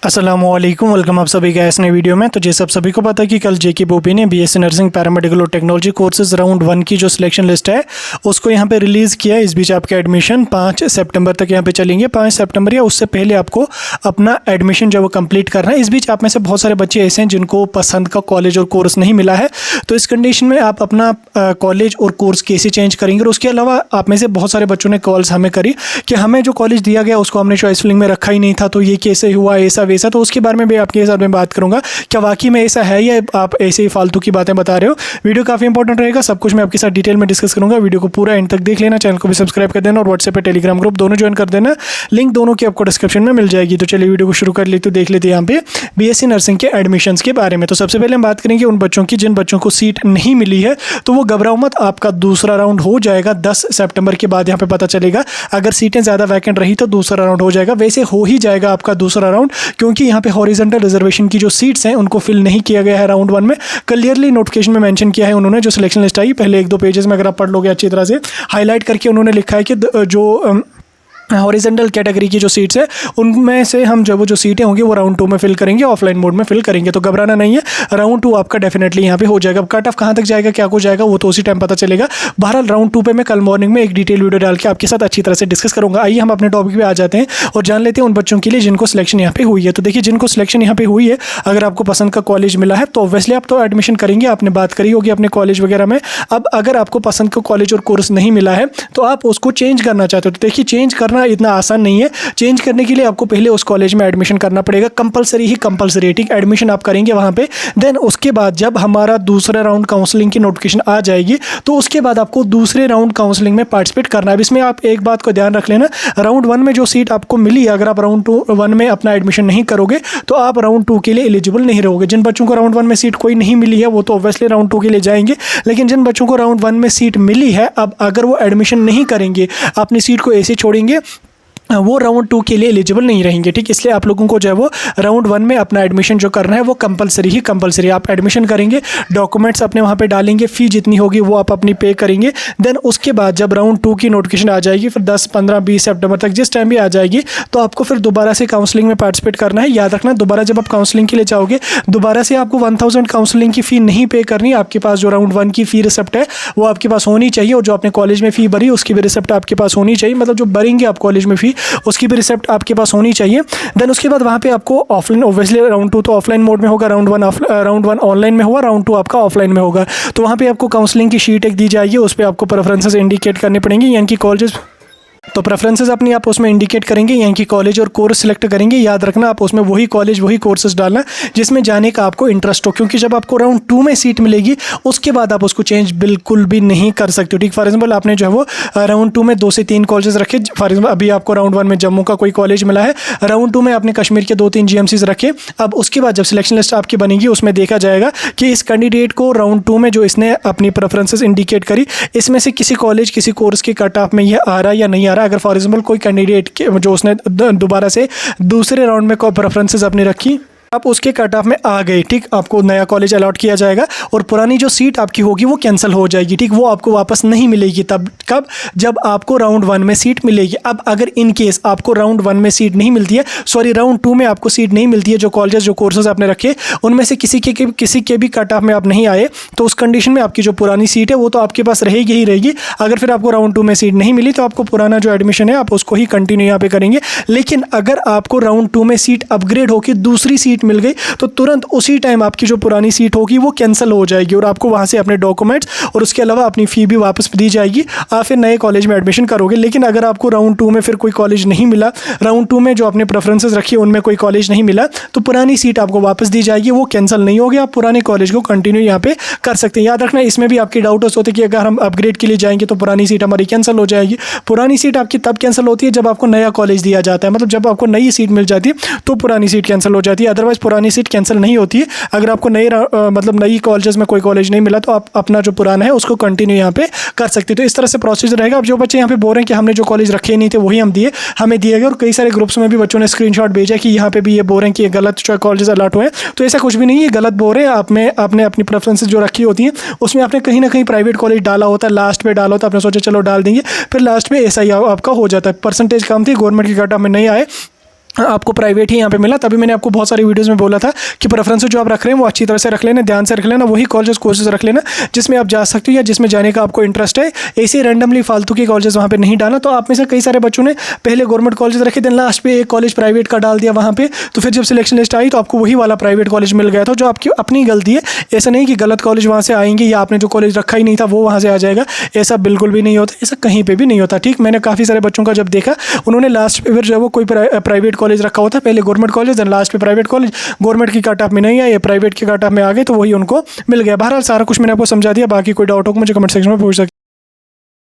अस्सलामुअलैकुम, वेलकम आप सभी का इस नए वीडियो में। तो जैसे आप सभी को पता है कि कल जेके बोपी ने बीएससी नर्सिंग पैरामेडिकल और टेक्नोलॉजी कोर्सेज राउंड 1 की जो सिलेक्शन लिस्ट है उसको यहाँ पे रिलीज़ किया है। इस बीच आपका एडमिशन 5 सितंबर तक यहाँ पे चलेंगे। 5 सितंबर या उससे पहले आपको अपना एडमिशन जो वो कंप्लीट करना है। इस बीच आप में से बहुत सारे बच्चे ऐसे हैं जिनको पसंद का कॉलेज और कोर्स नहीं मिला है, तो इस कंडीशन में आप अपना कॉलेज और कोर्स कैसे चेंज करेंगे। और उसके अलावा आप में से बहुत सारे बच्चों ने कॉल्स हमें करी कि हमें जो कॉलेज दिया गया उसको हमने चॉइस फिलिंग में रखा ही नहीं था, तो ये कैसे हुआ, ऐसा वैसा। तो उसके बारे में भी आपके साथ में बात करूंगा, क्या वाकई में ऐसा है या आप ऐसे ही फालतू की बातें बता रहे हो। वीडियो काफ़ी इंपॉर्टेंट रहेगा, सब कुछ मैं आपके साथ डिटेल में डिस्कस करूंगा। वीडियो को पूरा एंड तक देख लेना, चैनल को भी सब्सक्राइब कर देना और व्हाट्सएप पे टेलीग्राम ग्रुप दोनों ज्वाइन कर देना। लिंक दोनों की आपको डिस्क्रिप्शन में मिल जाएगी। तो चलिए वीडियो को शुरू कर लेते, देख लेते यहाँ पे बीएससी नर्सिंग के एडमिशन्स के बारे में। तो सबसे पहले हम बात करेंगे उन बच्चों की जिन बच्चों को सीट नहीं मिली है, तो वो घबराओ मत, आपका दूसरा राउंड हो जाएगा 10 सितंबर के बाद। यहाँ पे पता चलेगा अगर सीटें ज़्यादा वैकेंट रही तो दूसरा राउंड हो जाएगा। वैसे हो ही जाएगा आपका दूसरा राउंड, क्योंकि यहाँ पे हॉरिजॉन्टल रिजर्वेशन की जो सीट्स हैं उनको फिल नहीं किया गया है राउंड 1 में। क्लियरली नोटिफिकेशन में मेंशन किया है उन्होंने, जो सिलेक्शन लिस्ट आई पहले 1-2 पेजेस में अगर आप पढ़ लोगे अच्छी तरह से हाईलाइट करके उन्होंने लिखा है कि जो हॉरिजॉन्टल कैटेगरी की जो सीट्स है उनमें से हम जब वो जो सीटें होंगी वो राउंड 2 में फिल करेंगे, ऑफलाइन मोड में फिल करेंगे। तो घबराना नहीं है, राउंड 2 आपका डेफिनेटली यहाँ पे हो जाएगा। कट ऑफ कहाँ तक जाएगा, क्या हो जाएगा, वो तो उसी टाइम पता चलेगा। बहरहाल राउंड 2 पे मैं कल मॉर्निंग में एक डिटेल वीडियो डाल के आपके साथ अच्छी तरह से डिस्कस करूँगा। आइए हम अपने टॉपिक पे आ जाते हैं और जान लेते हैं उन बच्चों के लिए जिनको सिलेक्शन यहाँ पे हुई है। तो देखिए, जिनको सिलेक्शन यहाँ पे हुई है, अगर आपको पसंद का कॉलेज मिला है तो ऑब्वियसली आप तो एडमिशन करेंगे, आपने बात करी होगी अपने कॉलेज वगैरह में। अब अगर आपको पसंद का कॉलेज और कोर्स नहीं मिला है तो आप उसको चेंज करना चाहते हो, तो देखिए चेंज करना इतना आसान नहीं है। चेंज करने के लिए आपको पहले उस कॉलेज में एडमिशन करना पड़ेगा, कंपलसरी ही कंपलसरी। ठीक, एडमिशन आप करेंगे वहां पे। देन उसके बाद जब हमारा दूसरा राउंड काउंसलिंग की नोटिफिकेशन आ जाएगी तो उसके बाद आपको दूसरे राउंड काउंसलिंग में पार्टिसिपेट करना है। इसमें आप एक बात को ध्यान रख लेना, राउंड 1 में जो सीट आपको मिली, अगर आप राउंड 1 में अपना एडमिशन नहीं करोगे तो आप राउंड 2 के लिए एलिजिबल नहीं रहोगे। जिन बच्चों को राउंड 1 में सीट कोई नहीं मिली है वो तो ऑब्वियसली राउंड 2 के लिए जाएंगे, लेकिन जिन बच्चों को राउंड 1 में सीट मिली है, अब अगर वो एडमिशन नहीं करेंगे, अपनी सीट को ऐसे छोड़ेंगे, वो राउंड 2 के लिए एलिजिबल नहीं रहेंगे। ठीक, इसलिए आप लोगों को जो है वो राउंड 1 में अपना एडमिशन जो करना है वो कंपलसरी ही कंपलसरी। आप एडमिशन करेंगे, डॉक्यूमेंट्स अपने वहाँ पे डालेंगे, फ़ी जितनी होगी वो आप अपनी पे करेंगे। देन उसके बाद जब राउंड 2 की नोटिफिकेशन आ जाएगी, फिर 10, 15, 20 सितंबर तक जिस टाइम भी आ जाएगी, तो आपको फिर दोबारा से काउंसलिंग में पार्टिसिपेट करना है। याद रखना, दोबारा जब आप काउंसलिंग के लिए जाओगे, दोबारा से आपको 1000 काउंसलिंग की फ़ी नहीं पे करनी। आपके पास जो राउंड 1 की फ़ी रिसिप्ट है वो आपके पास होनी चाहिए, और जो आपने कॉलेज में फ़ी भरी उसकी भी रिसिप्ट आपके पास होनी चाहिए। मतलब जो भरेंगे आप कॉलेज में फ़ी उसकी भी रिसिप्ट आपके पास होनी चाहिए। देन उसके बाद वहाँ पे आपको ऑफलाइन, ऑब्वियसली राउंड 2 तो ऑफलाइन मोड में होगा, राउंड 1 ऑनलाइन में होगा, राउंड 2 आपका ऑफलाइन में होगा। तो वहाँ पे आपको काउंसलिंग की शीट एक दी जाएगी, उस पर आपको प्रेफरेंसेस इंडिकेट करने पड़ेंगे, यानी कि कॉलेजेस। तो प्रेफरेंसेस अपनी आप उसमें इंडिकेट करेंगे, यानी कि कॉलेज और कोर्स सिलेक्ट करेंगे। याद रखना, आप उसमें वही कॉलेज वही कोर्सेज डालना जिसमें जाने का आपको इंटरेस्ट हो, क्योंकि जब आपको राउंड 2 में सीट मिलेगी उसके बाद आप उसको चेंज बिल्कुल भी नहीं कर सकते हो। ठीक, फॉर एग्जाम्पल आपने जो है वो राउंड 2 में 2 से 3 कॉलेजेस रखे। फॉर एग्जाम्पल अभी आपको राउंड 1 में जम्मू का कोई कॉलेज मिला है, राउंड 2 में आपने कश्मीर के 2-3 GMCs रखे। अब उसके बाद जब सिलेक्शन लिस्ट आपकी बनेगी उसमें देखा जाएगा कि इस कैंडिडेट को राउंड 2 में जो इसने अपनी प्रेफरेंसेस इंडिकेट करी, इसमें से किसी कॉलेज किसी कोर्स के कट ऑफ में यह आ रहा है या नहीं आ रहा। अगर फॉर एग्जाम्पल कोई कैंडिडेट के जो उसने दोबारा से दूसरे राउंड में कोई प्रेफरेंसेस अपनी रखी, आप उसके कट ऑफ में आ गए, ठीक, आपको नया कॉलेज अलॉट किया जाएगा और पुरानी जो सीट आपकी होगी वो कैंसिल हो जाएगी। ठीक, वो आपको वापस नहीं मिलेगी। तब कब, जब आपको राउंड 1 में सीट मिलेगी। अब अगर इन केस आपको राउंड 1 में सीट नहीं मिलती है, सॉरी राउंड 2 में आपको सीट नहीं मिलती है, जो कॉलेजेस जो कोर्सेज आपने रखे उनमें से किसी के भी कट ऑफ में आप नहीं आए, तो उस कंडीशन में आपकी जो पुरानी सीट है वो तो आपके पास रहेगी ही रहेगी। अगर फिर आपको राउंड 2 में सीट नहीं मिली तो आपको पुराना जो एडमिशन है आप उसको ही कंटिन्यू यहाँ पे करेंगे। लेकिन अगर आपको राउंड 2 में सीट अपग्रेड होकर दूसरी सीट मिल गई तो तुरंत उसी टाइम आपकी जो पुरानी सीट होगी वो कैंसिल हो जाएगी और आपको वहाँ से अपने डॉक्यूमेंट्स और उसके अलावा अपनी फ़ी भी वापस दी जाएगी। आप फिर नए कॉलेज में एडमिशन करोगे। लेकिन अगर आपको राउंड 2 में फिर कोई कॉलेज नहीं मिला, राउंड 2 में जो आपने प्रेफरेंसेस रखी उनमें कोई कॉलेज नहीं मिला, तो पुरानी सीट आपको वापस दी जाएगी, वो कैंसिल नहीं होगी। आप पुराने कॉलेज को कंटिन्यू यहाँ पे कर सकते हैं। याद रखना, इसमें भी आपके डाउट्स होते हैं कि अगर हम अपग्रेड के लिए जाएंगे तो पुरानी सीट हमारी कैंसिल हो जाएगी। पुरानी सीट आपकी तब कैंसिल होती है जब आपको नया कॉलेज दिया जाता है, मतलब जब आपको नई सीट मिल जाती है तो पुरानी सीट कैंसिल हो जाती है। अदरवाइज पुरानी सीट कैंसिल नहीं होती है। अगर आपको मतलब नई कॉलेजेस में कोई कॉलेज नहीं मिला तो आप अपना जो पुराना है उसको कंटिन्यू यहाँ पे कर सकते हैं। तो इस तरह से प्रोसीजर रहेगा। अब जो बच्चे यहाँ पे बोल रहे हैं कि हमने जो कॉलेज रखे नहीं थे वही हमें दिए गए, और कई सारे ग्रुप्स में भी बच्चों ने स्क्रीनशॉट भेजा कि यहाँ पे भी ये बोल रहे हैं कि ये गलत कॉलेजेस अलॉट हुए हैं, तो ऐसा कुछ भी नहीं है, गलत बोल रहे हैं। आपने अपनी प्रेफरेंसेस जो रखी होती हैं उसमें आपने कहीं ना कहीं प्राइवेट कॉलेज डाला होता है, लास्ट में डाला होता है, आपने सोचा चलो डाल देंगे, फिर लास्ट में ऐसा ही आपका हो जाता है। परसेंटेज कम थी, गवर्नमेंट की कट ऑफ में नहीं आए, आपको प्राइवेट ही यहाँ पे मिला। तभी मैंने आपको बहुत सारी वीडियोस में बोला था कि प्रेफरेंस जो आप रख रहे हैं वो अच्छी तरह से रख लेना, ध्यान से रख लेना, वही कॉलेजेस कोर्सेज रख लेना जिसमें आप जा सकते हो या जिसमें जाने का आपको इंटरेस्ट है। ऐसे रैंडमली फालतू के कॉलेजेस वहाँ पे नहीं डालना। तो आप में से कई सारे बच्चों ने पहले गवर्नमेंट कॉलेज रखे, देन लास्ट पे एक कॉलेज प्राइवेट का डाल दिया वहाँ पे, तो फिर जब सिलेक्शन लिस्ट आई तो आपको वही वाला प्राइवेट कॉलेज मिल गया था, जो आपकी अपनी गलती है। ऐसा नहीं कि गलत कॉलेज वहाँ से आएंगे या आपने जो कॉलेज रखा ही नहीं था वो वहाँ से आ जाएगा, ऐसा बिल्कुल भी नहीं होता, ऐसा कहीं पर भी नहीं होता। ठीक, मैंने काफ़ी सारे बच्चों का जब देखा, उन्होंने लास्ट पे फिर जो वो कोई प्राइवेट कॉलेज रखा होता, पहले गवर्नमेंट कॉलेज देन लास्ट पे प्राइवेट कॉलेज, गवर्नमेंट की कट ऑफ में नहीं आए, प्राइवेट की कट ऑफ में आ गए, तो वही उनको मिल गया। बहरहाल सारा कुछ मैंने आपको समझा दिया। बाकी कोई डाउट हो मुझे कमेंट सेक्शन में पूछ सकते।